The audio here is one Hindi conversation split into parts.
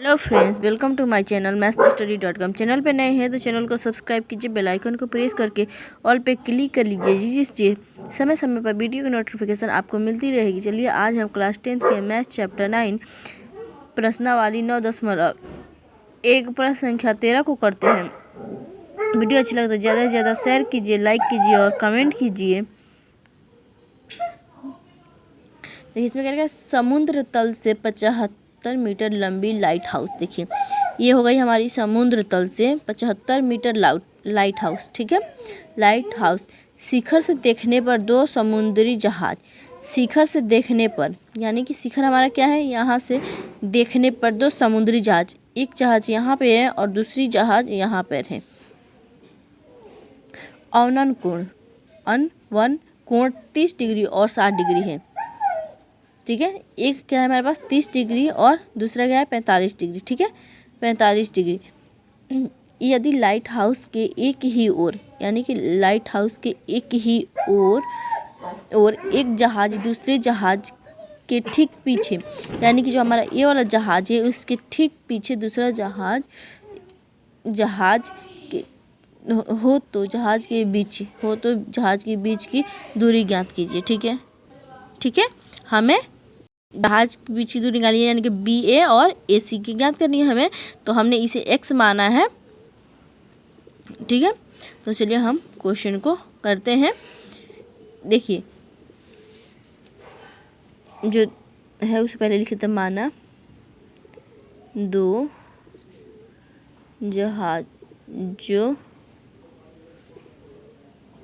Hello friends, welcome to my channel mathstudy.com। Channel पे नए हैं तो चैनल को सब्सक्राइब कीजिए, बेल आइकन को प्रेस करके ऑल पे क्लिक कर लीजिए, जिससे समय समय पर वीडियो की नोटिफिकेशन आपको मिलती रहेगी। चलिए आज हम क्लास 10th के मैथ चैप्टर 9 प्रश्नावली 9.1 प्रश्न संख्या 13 को करते हैं। वीडियो अच्छी लगे तो ज़्यादा से ज़्यादा शेयर कीजिए, लाइक कीजिए और कमेंट कीजिए। देखिए इसमें क्या रहेगा, समुद्र तल से 75 मीटर लंबी लाइट हाउस। देखिए ये हो गई हमारी समुद्र तल से 75 मीटर लाइट हाउस। ठीक है, लाइट हाउस। शिखर से देखने पर दो समुद्री जहाज। शिखर से देखने पर यानी कि शिखर हमारा क्या है, यहाँ से देखने पर दो समुद्री जहाज, एक जहाज यहाँ पे है और दूसरी जहाज यहाँ पर है। अवनन कोण, वन कोण 30 डिग्री और 60 डिग्री है। ठीक है, एक क्या है हमारे पास 30 डिग्री और दूसरा क्या है 45 डिग्री। ठीक है, 45 डिग्री। यदि लाइट हाउस के एक ही ओर यानी कि लाइट हाउस के एक ही ओर एक जहाज दूसरे जहाज के ठीक पीछे, यानी कि जो हमारा ये वाला जहाज है उसके ठीक पीछे दूसरा जहाज के हो तो जहाज के बीच की दूरी ज्ञात कीजिए। ठीक है, हमें जहाज की बीच की दूरी निकाली है, यानी कि बी ए और ए सी की ज्ञात करनी है हमें, तो हमने इसे एक्स माना है। ठीक है, तो चलिए हम क्वेश्चन को करते हैं। देखिए जो है उससे पहले लिखे थे, माना दो जहाज जो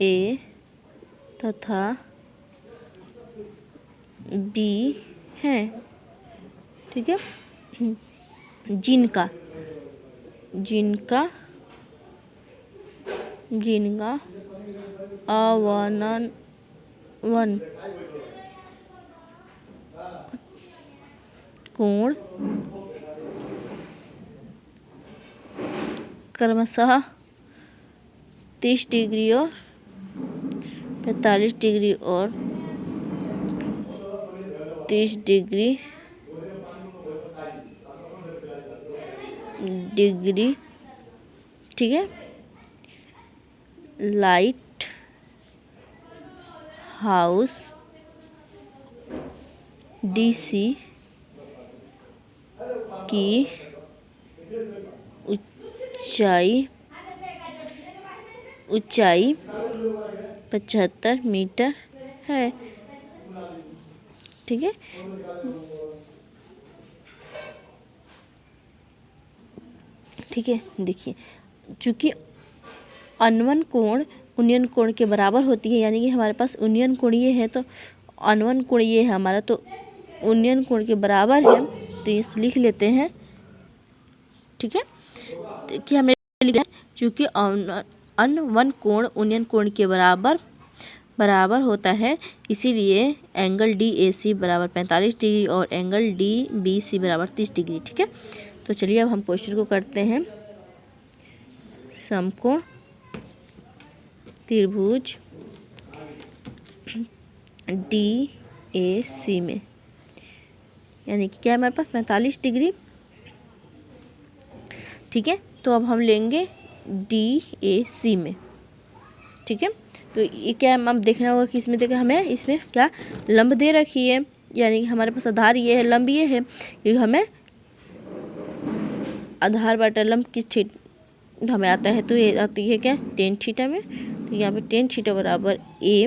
ए तथा बी हैं। ठीक है, जिनका अवनन कोण क्रमशः 30 डिग्री और 45 डिग्री और 30 डिग्री ठीक है, लाइट हाउस डीसी की ऊंचाई 75 मीटर है। ठीक है, देखिए चूँकि अनवन कोण उन्नयन कोण के बराबर होती है, यानी कि हमारे पास उन्नयन कोण ये है तो अनवन कोण ये है हमारा, तो उन्नयन कोण के बराबर है, तो ये लिख लेते हैं। ठीक है, देखिए हमें लिखा है चूँकि अनवन कोण उन्नयन कोण के बराबर होता है, इसीलिए एंगल डी ए सी बराबर 45 डिग्री और एंगल डी बी सी बराबर 30 डिग्री। ठीक है, तो चलिए अब हम क्वेश्चन को करते हैं। समकोण त्रिभुज डी ए सी में, यानी कि क्या है हमारे पास 45 डिग्री। ठीक है, तो अब हम लेंगे डी ए सी में। ठीक है, तो ये क्या है, अब देखना होगा कि इसमें देखिए हमें इसमें क्या लंब दे रखी है, यानी कि हमारे पास आधार ये है, लंब ये है, क्योंकि हमें आधार बटा लंब किस हमें आता है, तो ये आती है क्या टेन थीटा में, तो यहाँ पे टेन थीटा बराबर ए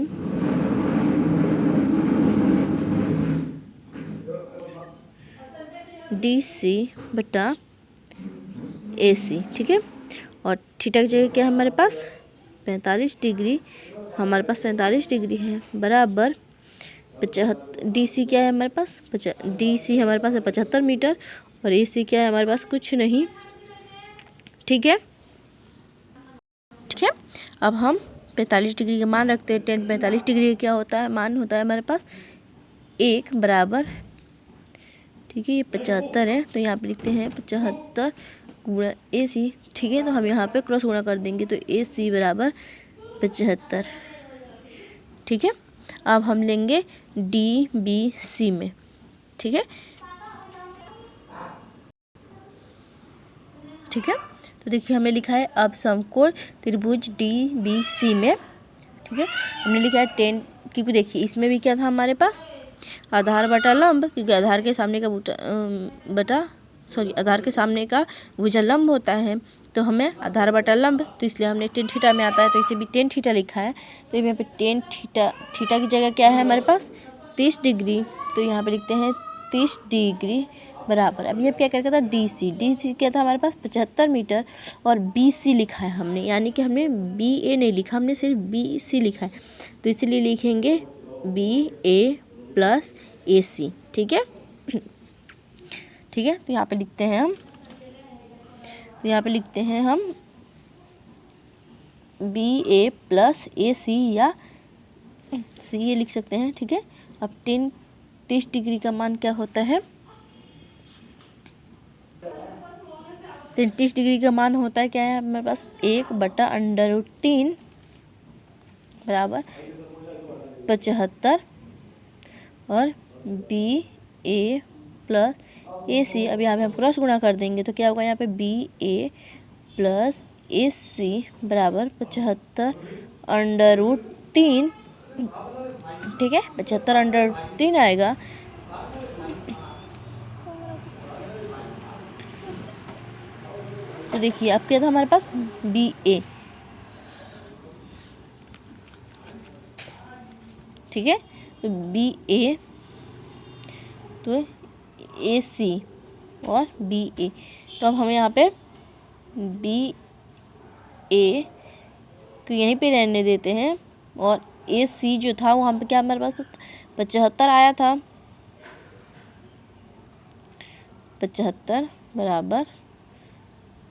डी सी बटा ए सी। ठीक है, और थीटा की जगह क्या है हमारे पास 45 डिग्री, हमारे पास 45 डिग्री है बराबर 75। डी सी क्या है हमारे पास, डी सी हमारे पास है 75 मीटर और ए सी क्या है हमारे पास कुछ नहीं। ठीक है, अब हम 45 डिग्री का मान रखते हैं। 45 डिग्री क्या होता है, मान होता है हमारे पास 1 बराबर, ठीक है ये 75 है, तो यहाँ पे लिखते हैं 75 गुणा ए सी। ठीक है, तो हम यहाँ पे क्रॉस गुणा कर देंगे, तो ए सी बराबर 75। ठीक है, अब हम लेंगे डी बी सी में। ठीक है, ठीक है। तो देखिए हमने लिखा है अब समकोण त्रिभुज DBC में, ठीक है, हमने लिखा है 10, क्योंकि देखिए इसमें भी क्या था हमारे पास आधार बटा लंब, क्योंकि आधार के सामने का आधार के सामने का भुजा लंब होता है, तो हमें आधार बटा लंब, तो इसलिए हमने टेन थीटा में आता है तो इसे भी टेन थीटा लिखा है। तो यहाँ पे टेन थीटा की जगह क्या है हमारे पास 30 डिग्री, तो यहाँ पे लिखते हैं 30 डिग्री बराबर। अब ये क्या करके था DC क्या था हमारे पास 75 मीटर, और BC लिखा है हमने, यानी कि हमने BA नहीं लिखा, हमने सिर्फ BC लिखा है, तो इसीलिए लिखेंगे BA + AC, ठीक है। ठीक है, तो यहाँ पे लिखते हैं हम BA + AC या C ये लिख सकते हैं, ठीक है। अब 30 डिग्री का मान क्या होता है, 30 डिग्री का मान होता है क्या है हमारे पास 1/√3 बराबर 75, और BA + AC, अब यहाँ पे हम क्रॉस गुणा कर देंगे तो क्या होगा यहाँ पे BA + AC बराबर 75/√3, ठीक है, 75/√3 आएगा। तो देखिए अब क्या था हमारे पास BA, ठीक है, तो BA तो AC और BA, तो अब हम यहाँ पे BA को यहीं पे रहने देते हैं, और AC जो था वहाँ पे क्या हमारे पास 75 आया था, 75 बराबर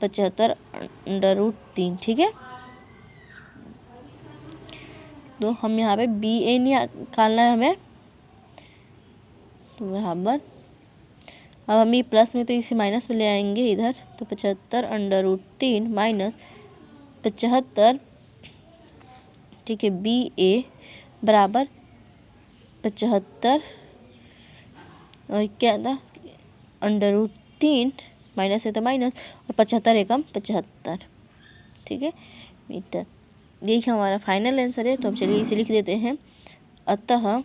75/√3, ठीक है। तो हम यहाँ पे BA निकालना है हमें, तो बराबर, अब हम ये प्लस में तो इसे माइनस में ले आएंगे इधर, तो 75/√3 माइनस 75, ठीक है, BA बराबर 75 और क्या था √3 माइनस है तो माइनस, और 75 एकम 75, ठीक है, मीटर। देखिए हमारा फाइनल आंसर है, तो हम चलिए इसे लिख देते हैं। अतः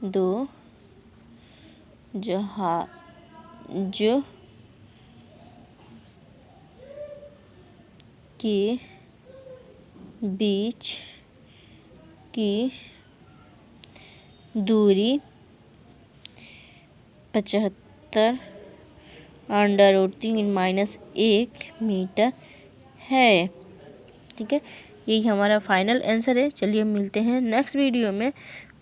2 जहाज के बीच की दूरी 75/√3 - 1 मीटर है, ठीक है। यही हमारा फाइनल आंसर है। चलिए हम मिलते हैं नेक्स्ट वीडियो में।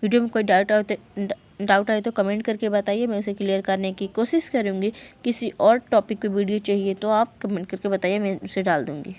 वीडियो में कोई डाउट आए तो कमेंट करके बताइए, मैं उसे क्लियर करने की कोशिश करूँगी। किसी और टॉपिक पे वीडियो चाहिए तो आप कमेंट करके बताइए, मैं उसे डाल दूँगी।